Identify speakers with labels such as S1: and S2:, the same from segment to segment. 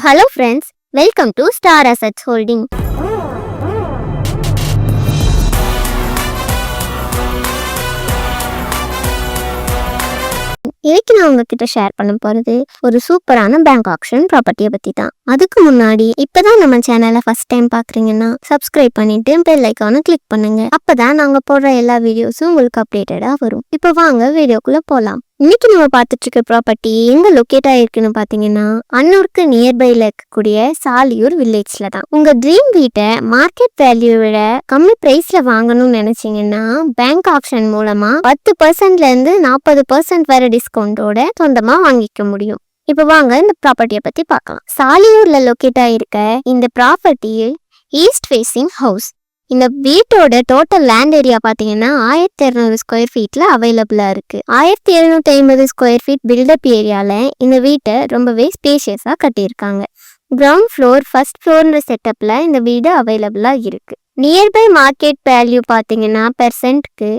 S1: Hello friends, welcome to Star Assets Holding. இன்னைக்கு நான் உங்ககிட்ட ஷேர் பண்ண போறது ஒரு சூப்பரான பேங்க் ஆக்ஷன் ப்ராப்பர்ட்டியை பத்தி தான். அதுக்கு முன்னாடி இப்பதான் நம்ம சேனலை ஃபர்ஸ்ட் டைம் பாக்குறீங்கன்னா சப்ஸ்கிரைப் பண்ணிட்டு பெல் ஐக்கானை கிளிக் பண்ணுங்க. அப்பதான் நாங்க போடுற எல்லா வீடியோஸும் உங்களுக்கு அப்டேட்டடா வரும். இப்போ வாங்க வீடியோக்குள்ள போலாம். இன்னைக்கு நம்ம பார்த்துட்டு இருக்க ப்ராப்பர்ட்டி எங்க லொக்கேட் ஆயிருக்குன்னு பாத்தீங்கன்னா அன்னூருக்கு நியர்பைல இருக்கக்கூடிய சாலியூர் வில்லேஜ்ல தான். உங்க ட்ரீம் வீட்டை மார்க்கெட் வேல்யூ விட கம்மி பிரைஸ்ல வாங்கணும்னு நினைச்சீங்கன்னா பேங்க் ஆப்ஷன் மூலமா 10%ல இருந்து 40% வரை டிஸ்கவுண்டோட சொந்தமா வாங்கிக்க முடியும். இப்ப வாங்க இந்த ப்ராப்பர்ட்டியை பத்தி பார்க்கலாம். சாலியூர்ல லொக்கேட் ஆயிருக்க இந்த ப்ராப்பர்ட்டியில் ஈஸ்ட் ஃபேசிங் ஹவுஸ். இந்த வீட்டோட டோட்டல் லேண்ட் ஏரியா பாத்தீங்கன்னா 1200 ஸ்கொயர் ஃபீட்ல அவைலபிளா இருக்கு. 1750 ஸ்கொயர் ஃபீட் பில்டப் ஏரியால இந்த வீட்டை ரொம்பவே ஸ்பேஷியஸா கட்டியிருக்காங்க. கிரவுண்ட் ஃப்ளோர் ஃபர்ஸ்ட் ஃப்ளோர்ன்ற செட்டப்ல இந்த வீடு அவைலபிளா இருக்கு. நியர்பை மார்க்கெட் வேல்யூ பாத்தீங்கன்னா பெர்சென்ட்க்கு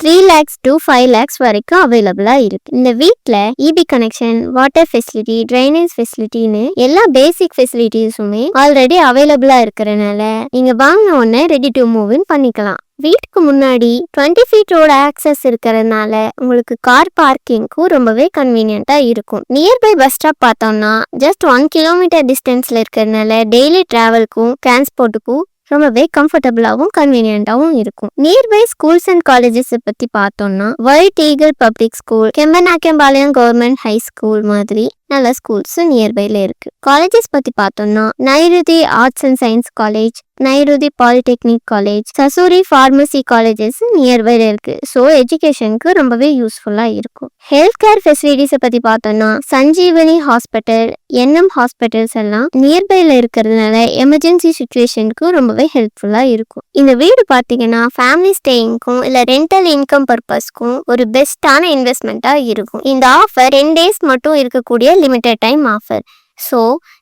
S1: 3 lakhs to 5 lakhs வரைக்கும் அவைலபிளா இருக்கு. இந்த வீட்ல EB connection, water facility, drainage ஃபெசிலிட்டின்னு எல்லா பேசிக் ஃபெசிலிட்டிஸுமே ஆல்ரெடி அவைலபிளா இருக்கிறனால நீங்க வாங்கின உடனே ரெடி டு மூவ் இன் பண்ணிக்கலாம். வீட்டுக்கு முன்னாடி 20 feet ரோட ஆக்சஸ் இருக்கிறதுனால உங்களுக்கு கார் பார்க்கிங்க்கும் ரொம்பவே கன்வீனியன்ட்டா இருக்கும். நியர்பை பஸ் ஸ்டாப் பார்த்தோம்னா ஜஸ்ட் 1 kilometer டிஸ்டன்ஸ்ல இருக்கிறதுனால டெய்லி டிராவலுக்கும் டிரான்ஸ்போர்ட்டுக்கும் ரொம்பவே கம்ஃபர்டபுளாகவும் கன்வீனியன்ட்டாகவும் இருக்கும். நியர்பை ஸ்கூல்ஸ் அண்ட் காலேஜஸ் பத்தி பார்த்தோம்னா white eagle public school, Kembanakkampalayam government high school மாதிரி நல்ல ஸ்கூல்ஸ் நியர்பைல இருக்கு. காலேஜஸ் பத்தி பார்த்தோம்னா Nairuthi arts and science college, Nairuthi polytechnic college, Sasurie pharmacy colleges நியர்பைல இருக்கு. ஸோ எஜுகேஷனுக்கு ரொம்பவே யூஸ்ஃபுல்லா இருக்கும். ஹெல்த் கேர் ஃபெசிலிட்டிஸை பத்தி பார்த்தோம்னா சஞ்சீவனி ஹாஸ்பிட்டல், என்எம் ஹாஸ்பிட்டல்ஸ் எல்லாம் நியர்பைல இருக்கிறதுனால எமர்ஜென்சி சுச்சுவேஷனுக்கு ரொம்பவே ஹெல்ப்ஃபுல்லா இருக்கும். இந்த வீடு பார்த்தீங்கன்னா ஃபேமிலி ஸ்டேயிங்க்கும் இல்ல ரெண்டல் இன்கம் பர்பஸ்க்கும் ஒரு பெஸ்டான இன்வெஸ்ட்மெண்ட்டா இருக்கும். இந்த ஆஃபர் 10 days மட்டும் இருக்கக்கூடிய லிமிடெட் டைம் ஆஃபர். ஸோ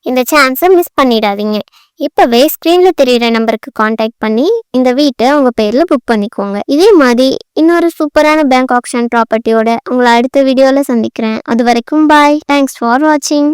S1: இந்த சான்ஸை மிஸ் பண்ணிடாதீங்க. இப்பவே ஸ்க்ரீன்ல தெரியுற நம்பருக்கு காண்டாக்ட் பண்ணி இந்த வீட்டை உங்க பேர்ல புக் பண்ணிக்கோங்க. இதே மாதிரி இன்னொரு சூப்பரான பேங்க் ஆக்ஷன் ப்ராப்பர்ட்டியோட உங்களை அடுத்த வீடியோல சந்திக்கிறேன். அது வரைக்கும் பாய். தேங்க்ஸ் ஃபார் வாட்சிங்.